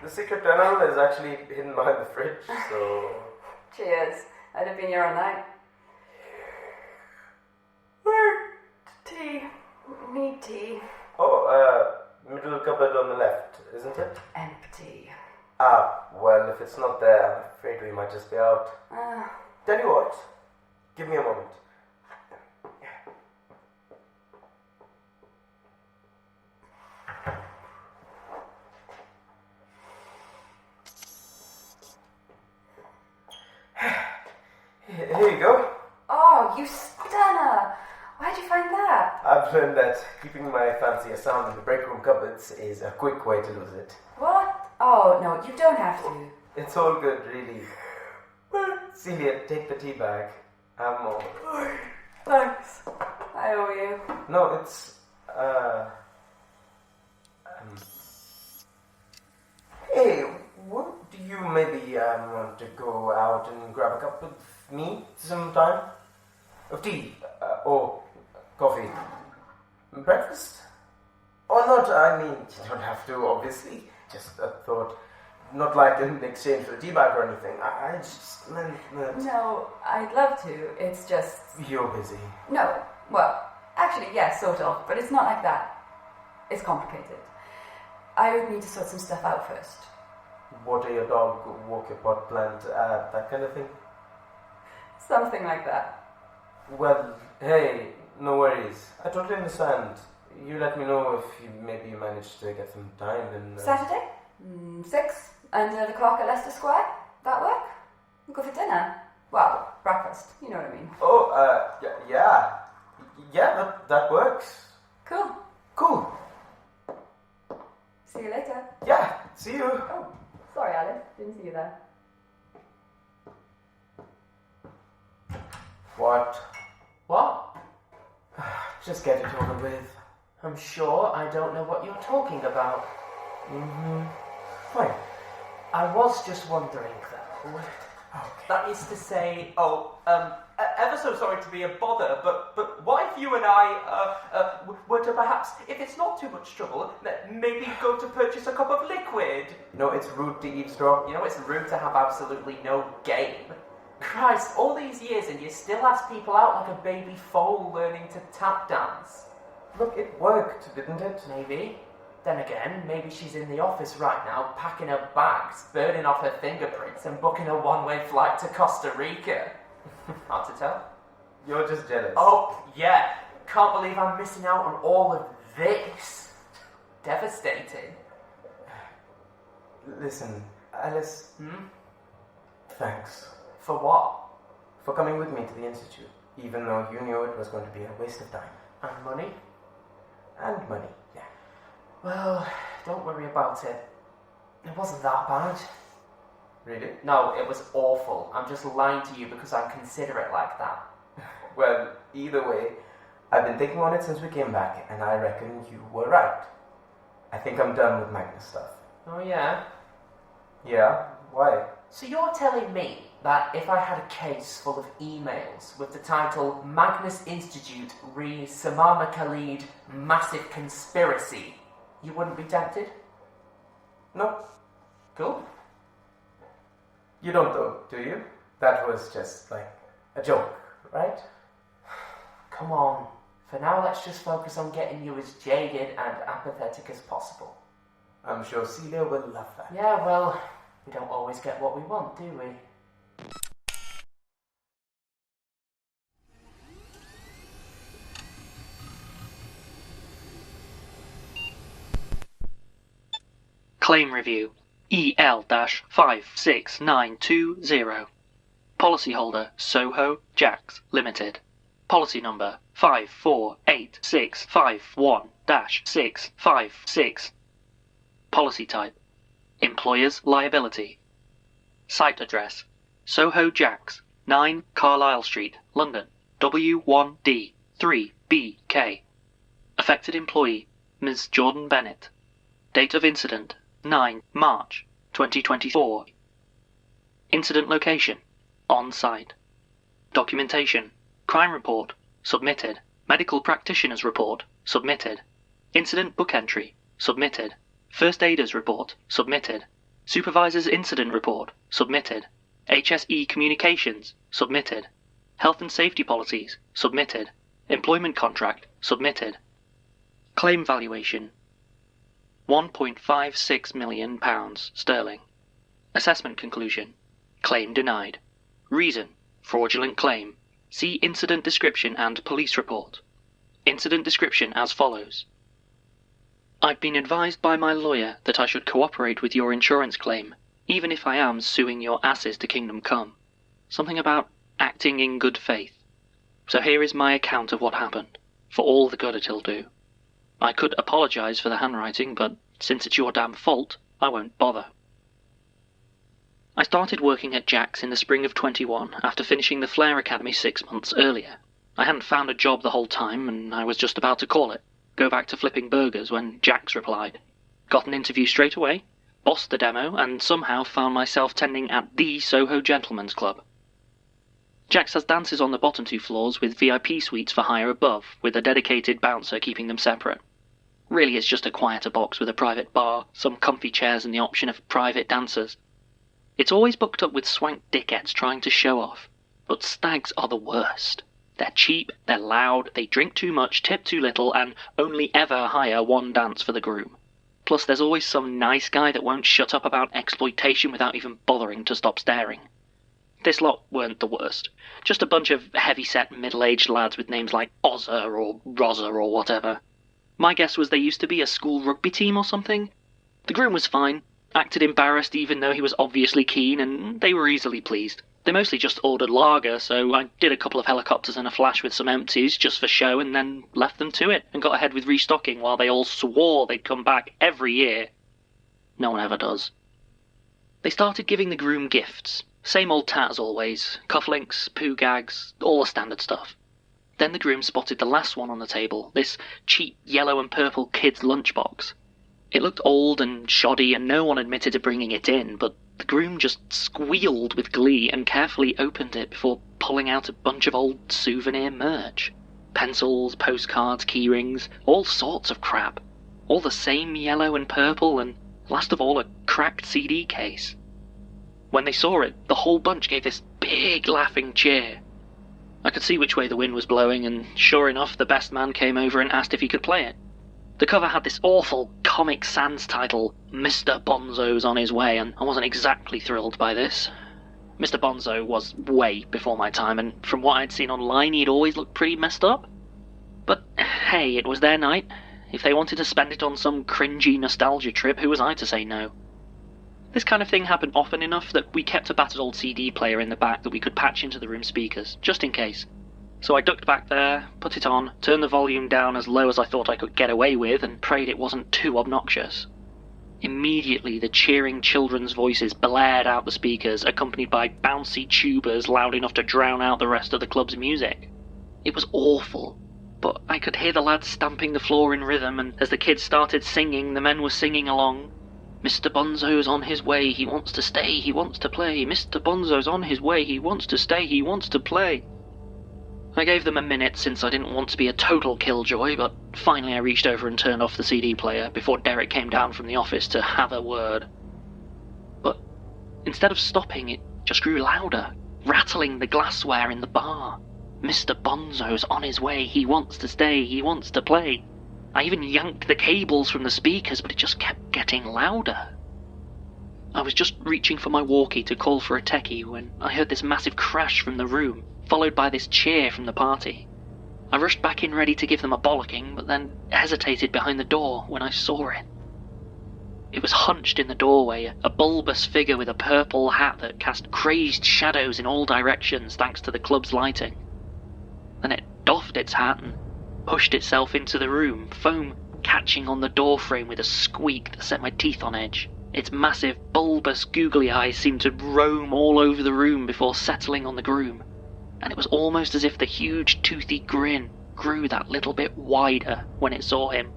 The secret tunnel is actually hidden behind the fridge, so... Cheers. I'd have been here all night. Tea. Need tea. Oh, middle cupboard on the left, isn't it? Empty. Ah, well, if it's not there, I'm afraid we might just be out. Tell you what, give me a moment. Here you go. Oh, you stunner! Where'd you find that? I've learned that keeping my fancy sound in the break room cupboards is a quick way to lose it. What? Oh, no, you don't have to. It's all good, really. Celia, take the tea bag. Have more. Thanks. I owe you. No, it's, Hey, what do you maybe want to go out and grab a cup with me sometime? Of tea, or coffee. Breakfast? Or not, I mean, you don't have to, obviously. Just a thought. Not like in exchange for a tea bag or anything. I just meant that... No, I'd love to. It's just... You're busy. No. Well, actually, yes, sort of. But it's not like that. It's complicated. I would need to sort some stuff out first. Water your dog, walk your pot plant, that kind of thing? Something like that. Well, hey, no worries. I totally understand. You let me know if you maybe manage to get some time and... Saturday? 6? Under the clock at Leicester Square? That work? We'll go for dinner. Well, breakfast. You know what I mean. Oh, yeah. Yeah, that works. Cool. Cool. See you later. Yeah, see you. Oh, sorry, Alice. Didn't see you there. What? What? Just get it over with. I'm sure I don't know what you're talking about. Fine. I was just wondering, though. Okay. That is to say, ever so sorry to be a bother, but what if you and I were to perhaps, if it's not too much trouble, maybe go to purchase a cup of liquid? You know, it's rude to eavesdrop. You know, it's rude to have absolutely no game. Christ, all these years and you still ask people out like a baby foal learning to tap dance. Look, it worked, didn't it? Maybe. Then again, maybe she's in the office right now, packing her bags, burning off her fingerprints, and booking a one-way flight to Costa Rica. Hard to tell. You're just jealous. Oh, yeah. Can't believe I'm missing out on all of this. Devastating. Listen, Alice. Thanks. For what? For coming with me to the Institute, even though you knew it was going to be a waste of time. And money? And money, yeah. Well, don't worry about it. It wasn't that bad. Really? No, it was awful. I'm just lying to you because I'm considerate like that. Well, either way, I've been thinking on it since we came back, and I reckon you were right. I think I'm done with Magnus stuff. Oh, yeah? Yeah? Why? So you're telling me that if I had a case full of emails with the title Magnus Institute re Samama Khalid Massive Conspiracy, you wouldn't be tempted? No. Cool. You don't though, do you? That was just like a joke, right? Come on. For now, let's just focus on getting you as jaded and apathetic as possible. I'm sure Celia will love that. Yeah, well, we don't always get what we want, do we? Claim Review EL-56920. Policyholder Soho Jacks Limited. Policy number 548651-656. Policy type Employer's Liability. Site address Soho Jacks, 9 Carlisle Street, London, W1D 3BK. Affected employee Ms. Jordan Bennett. Date of incident 9 March 2024. Incident location on site. Documentation crime report submitted. Medical practitioner's report submitted. Incident book entry submitted. First aiders report submitted. Supervisor's Incident Report, submitted. HSE Communications, submitted. Health and Safety Policies, submitted. Employment Contract, submitted. Claim Valuation, £1.56 million sterling. Assessment Conclusion, Claim denied. Reason, fraudulent claim. See Incident Description and Police Report. Incident Description as follows. I've been advised by my lawyer that I should cooperate with your insurance claim, even if I am suing your asses to Kingdom Come. Something about acting in good faith. So here is my account of what happened, for all the good it'll do. I could apologise for the handwriting, but since it's your damn fault, I won't bother. I started working at Jack's in the spring of 21 after finishing the Flair Academy 6 months earlier. I hadn't found a job the whole time, and I was just about to call it. Go back to flipping burgers when Jack's replied. Got an interview straight away, bossed the demo, and somehow found myself tending at the Soho Gentlemen's Club. Jack's has dances on the bottom 2 floors with VIP suites for hire above, with a dedicated bouncer keeping them separate. Really, it's just a quieter box with a private bar, some comfy chairs and the option of private dancers. It's always booked up with swank dickheads trying to show off, but stags are the worst. They're cheap, they're loud, they drink too much, tip too little, and only ever hire one dance for the groom. Plus there's always some nice guy that won't shut up about exploitation without even bothering to stop staring. This lot weren't the worst. Just a bunch of heavy-set middle-aged lads with names like Ozza or Rozza or whatever. My guess was they used to be a school rugby team or something. The groom was fine, acted embarrassed even though he was obviously keen, and they were easily pleased. They mostly just ordered lager, so I did a couple of helicopters and a flash with some empties just for show and then left them to it and got ahead with restocking while they all swore they'd come back every year. No one ever does. They started giving the groom gifts. Same old tat as always. Cufflinks, poo gags, all the standard stuff. Then the groom spotted the last one on the table, this cheap yellow and purple kid's lunchbox. It looked old and shoddy and no one admitted to bringing it in, but the groom just squealed with glee and carefully opened it before pulling out a bunch of old souvenir merch. Pencils, postcards, keyrings, all sorts of crap. All the same yellow and purple and, last of all, a cracked CD case. When they saw it, the whole bunch gave this big laughing cheer. I could see which way the wind was blowing, and sure enough, the best man came over and asked if he could play it. The cover had this awful Comic Sans title, Mr. Bonzo's on his way, and I wasn't exactly thrilled by this. Mr. Bonzo was way before my time, and from what I'd seen online, he'd always looked pretty messed up. But hey, it was their night. If they wanted to spend it on some cringy nostalgia trip, who was I to say no? This kind of thing happened often enough that we kept a battered old CD player in the back that we could patch into the room speakers, just in case. So I ducked back there, put it on, turned the volume down as low as I thought I could get away with, and prayed it wasn't too obnoxious. Immediately, the cheering children's voices blared out the speakers, accompanied by bouncy tubas loud enough to drown out the rest of the club's music. It was awful, but I could hear the lads stamping the floor in rhythm, and as the kids started singing, the men were singing along. Mr. Bonzo's on his way, he wants to stay, he wants to play. Mr. Bonzo's on his way, he wants to stay, he wants to play. I gave them a minute since I didn't want to be a total killjoy, but finally I reached over and turned off the CD player before Derek came down from the office to have a word. But instead of stopping, it just grew louder, rattling the glassware in the bar. Mr. Bonzo's on his way, he wants to stay, he wants to play. I even yanked the cables from the speakers, but it just kept getting louder. I was just reaching for my walkie to call for a techie when I heard this massive crash from the room, followed by this cheer from the party. I rushed back in ready to give them a bollocking, but then hesitated behind the door when I saw it. It was hunched in the doorway, a bulbous figure with a purple hat that cast crazed shadows in all directions thanks to the club's lighting. Then it doffed its hat and pushed itself into the room, foam catching on the doorframe with a squeak that set my teeth on edge. Its massive, bulbous, googly eyes seemed to roam all over the room before settling on the groom, and it was almost as if the huge, toothy grin grew that little bit wider when it saw him.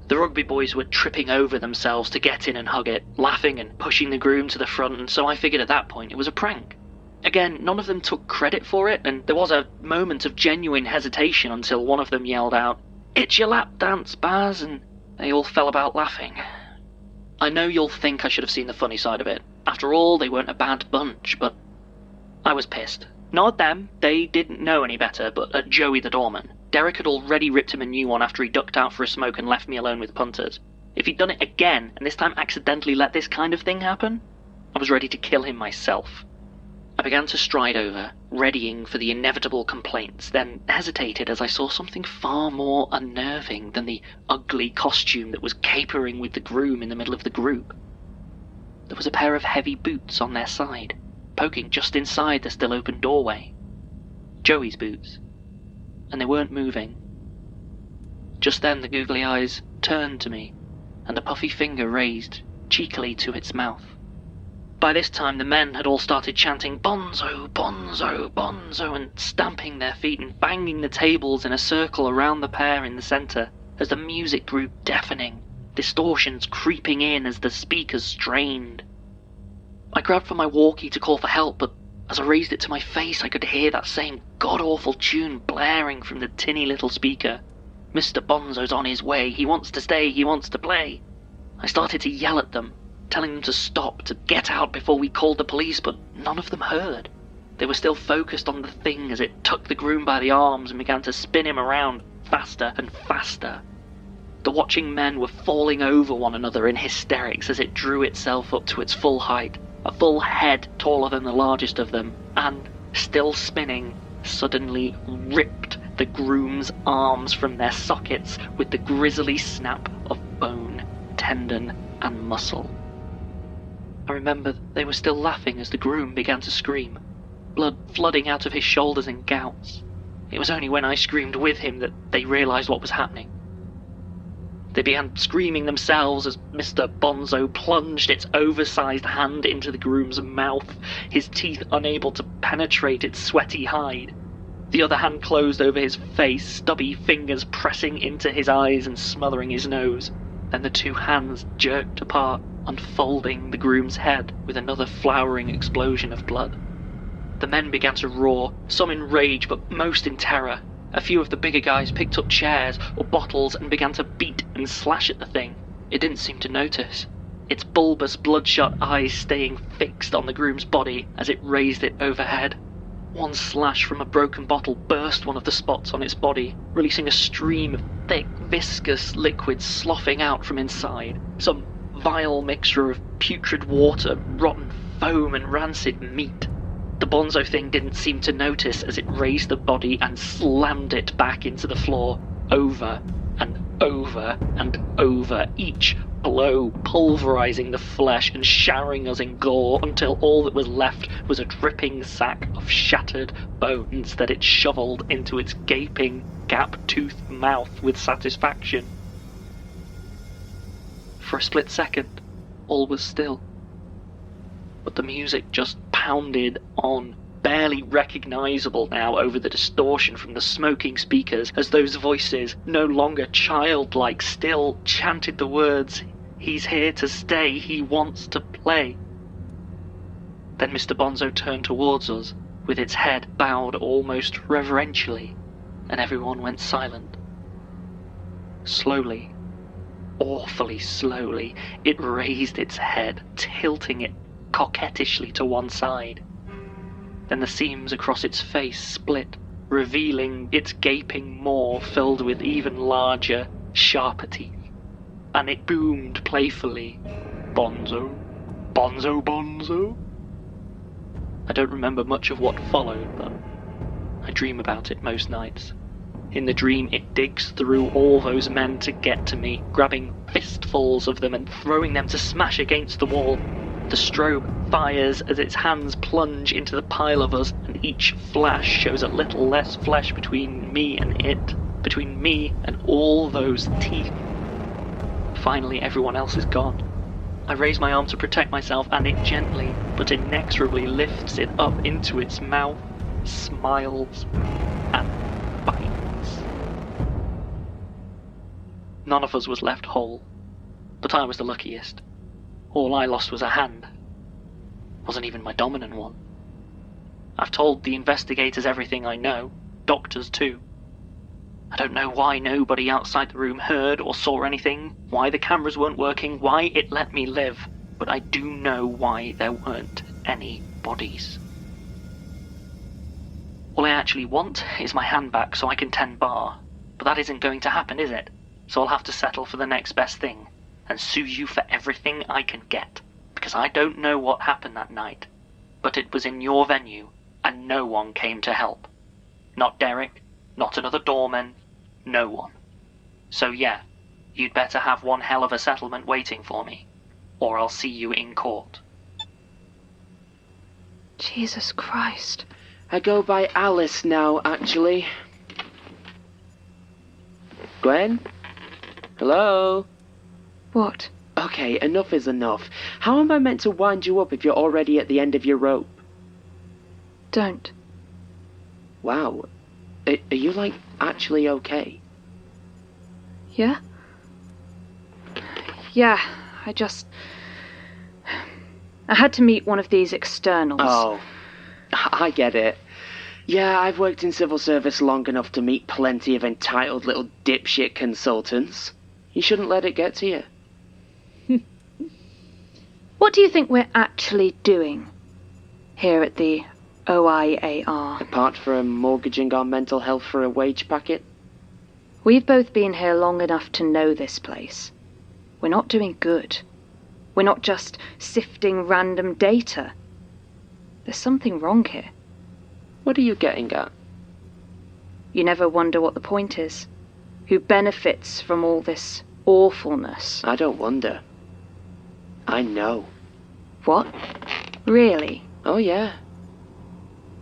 The rugby boys were tripping over themselves to get in and hug it, laughing and pushing the groom to the front, and so I figured at that point it was a prank. Again, none of them took credit for it, and there was a moment of genuine hesitation until one of them yelled out, "It's your lap dance, Baz," and they all fell about laughing. I know you'll think I should have seen the funny side of it. After all, they weren't a bad bunch, but I was pissed. Not at them, they didn't know any better, but at Joey the doorman. Derek had already ripped him a new one after he ducked out for a smoke and left me alone with punters. If he'd done it again, and this time accidentally let this kind of thing happen, I was ready to kill him myself. I began to stride over, readying for the inevitable complaints, then hesitated as I saw something far more unnerving than the ugly costume that was capering with the groom in the middle of the group. There was a pair of heavy boots on their side, poking just inside the still open doorway. Joey's boots. And they weren't moving. Just then the googly eyes turned to me, and a puffy finger raised cheekily to its mouth. By this time the men had all started chanting "Bonzo, Bonzo, Bonzo" and stamping their feet and banging the tables in a circle around the pair in the centre as the music grew deafening, distortions creeping in as the speakers strained. I grabbed for my walkie to call for help, but as I raised it to my face I could hear that same god-awful tune blaring from the tinny little speaker. "Mr. Bonzo's on his way, he wants to stay, he wants to play." I started to yell at them, telling them to stop, to get out before we called the police, but none of them heard. They were still focused on the thing as it took the groom by the arms and began to spin him around faster and faster. The watching men were falling over one another in hysterics as it drew itself up to its full height, a full head taller than the largest of them, and, still spinning, suddenly ripped the groom's arms from their sockets with the grisly snap of bone, tendon, and muscle. I remember they were still laughing as the groom began to scream, blood flooding out of his shoulders in gouts. It was only when I screamed with him that they realised what was happening. They began screaming themselves as Mr. Bonzo plunged its oversized hand into the groom's mouth, his teeth unable to penetrate its sweaty hide. The other hand closed over his face, stubby fingers pressing into his eyes and smothering his nose. Then the two hands jerked apart, unfolding the groom's head with another flowering explosion of blood. The men began to roar, some in rage but most in terror. A few of the bigger guys picked up chairs or bottles and began to beat and slash at the thing. It didn't seem to notice, its bulbous bloodshot eyes staying fixed on the groom's body as it raised it overhead. One slash from a broken bottle burst one of the spots on its body, releasing a stream of thick, viscous liquid sloughing out from inside, some vile mixture of putrid water, rotten foam and rancid meat. The Bonzo thing didn't seem to notice as it raised the body and slammed it back into the floor, over and over and over, each blow pulverizing the flesh and showering us in gore until all that was left was a dripping sack of shattered bones that it shoveled into its gaping, gap-toothed mouth with satisfaction. For a split second, all was still. But the music just pounded on, barely recognisable now over the distortion from the smoking speakers, as those voices, no longer childlike, still chanted the words, "He's here to stay, he wants to play." Then Mr. Bonzo turned towards us, with its head bowed almost reverentially, and everyone went silent. Slowly, awfully slowly, it raised its head, tilting it coquettishly to one side. Then the seams across its face split, revealing its gaping maw filled with even larger, sharper teeth. And it boomed playfully, "Bonzo, Bonzo, Bonzo." I don't remember much of what followed, but I dream about it most nights. In the dream, it digs through all those men to get to me, grabbing fistfuls of them and throwing them to smash against the wall. The strobe fires as its hands plunge into the pile of us, and each flash shows a little less flesh between me and it, between me and all those teeth. Finally, everyone else is gone. I raise my arm to protect myself, and it gently but inexorably lifts it up into its mouth, smiles, and bites. None of us was left whole, but I was the luckiest. All I lost was a hand. Wasn't even my dominant one. I've told the investigators everything I know, doctors too. I don't know why nobody outside the room heard or saw anything, why the cameras weren't working, why it let me live, but I do know why there weren't any bodies. All I actually want is my hand back so I can tend bar, but that isn't going to happen, is it? So I'll have to settle for the next best thing, and sue you for everything I can get, because I don't know what happened that night, but it was in your venue, and no one came to help. Not Derek, not another doorman, no one. So yeah, you'd better have one hell of a settlement waiting for me, or I'll see you in court. Jesus Christ. I go by Alice now, actually. Gwen? Hello? What? Okay, enough is enough. How am I meant to wind you up if you're already at the end of your rope? Don't. Wow. Are you, actually okay? Yeah? Yeah, I had to meet one of these externals. Oh, I get it. Yeah, I've worked in civil service long enough to meet plenty of entitled little dipshit consultants. You shouldn't let it get to you. What do you think we're actually doing here at the OIAR? Apart from mortgaging our mental health for a wage packet? We've both been here long enough to know this place. We're not doing good. We're not just sifting random data. There's something wrong here. What are you getting at? You never wonder what the point is. Who benefits from all this awfulness? I don't wonder. I know. What? Really? Oh yeah.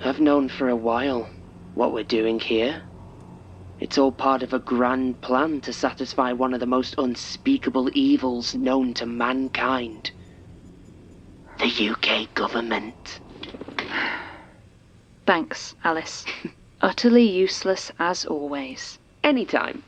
I've known for a while what we're doing here. It's all part of a grand plan to satisfy one of the most unspeakable evils known to mankind. The UK government. Thanks, Alice. Utterly useless as always. Anytime.